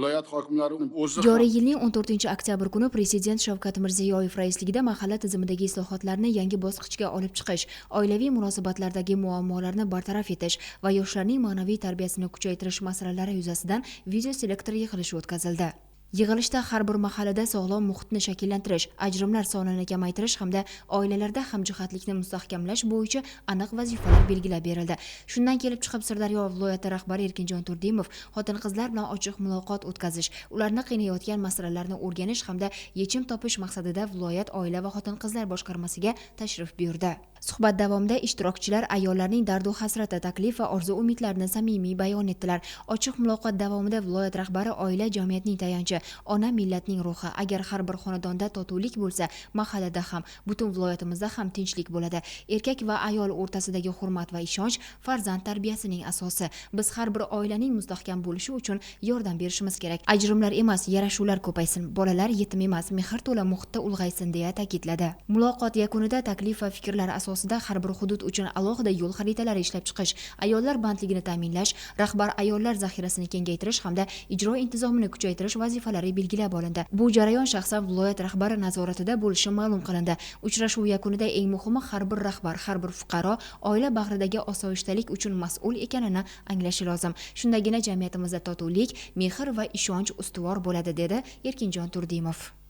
viloyat hokimlari o'zi Joriy yilning 14-oktyabr kuni Prezident Shavkat Mirziyoyev raisligida mahalla tizimidagi islohotlarni yangi bosqichga olib chiqish, oilaviy munosabatlardagi muammolarni bartaraf etish va yoshlarning ma'naviy tarbiyasini kuchaytirish masalalari yuzasidan video selektor yig'ilishi o'tkazildi. Yig'ilishda har bir mahallada sog'lom muhitni shakllantirish, ajrimlar sonini kamaytirish hamda oilalarda hamjihatlikni mustahkamlash bo'yicha aniq vazifalar belgilab berildi. Shundan kelib chiqib Sirdaryo viloyati rahbari Erkinjon Turdimov xotin-qizlar bilan ochiq muloqot o'tkazish, ularni qiynayotgan masalalarni o'rganish hamda yechim topish maqsadida viloyat oila va xotin-qizlar boshqarmasiga tashrif buyurdi. Suhbat davomida ishtirokchilar ayollarning dardu hasrati, taklif va orzu-umidlarini samimiy bayon etdilar. Ochiq muloqot davomida viloyat rahbari oila jamiyatning tayanchi, ona millatning ruhi. Agar har bir xonadonda totuvlik bo'lsa, mahallada ham, butun viloyatimizda ham tinchlik bo'ladi. Erkak va ayol o'rtasidagi hurmat va ishonch farzand tarbiyasining asosi. Biz har bir oilaning mustahkam bo'lishi uchun yordam berishimiz kerak. Ajrimlar emas, yarashuvlar ko'paysin. Bolalar yetim emas, mehr to'la muhitda ulg'aysin, deya ta'kidladi. Muloqot yakunida taklif va fikrlar asosida har bir hudud uchun alohida yo'l xaritalari ishlab chiqish, ayollar bandligini ta'minlash, rahbar ayollar zaxirasini kengaytirish hamda ijro intizomini kuchaytirish vazifalari belgilab olindi. Bu jarayon shaxsan viloyat rahbari nazoratida bo'lishi ma'lum qilindi. Uchrashuv yakunida eng muhimi har bir rahbar, har bir fuqaro oila bag'ridagi osoyishtalik uchun mas'ul ekanini anglashi lozim. Shundagina jamiyatimizda totuvlik, mehr va ishonch ustuvor bo'ladi, dedi Erkinjon Turdimov.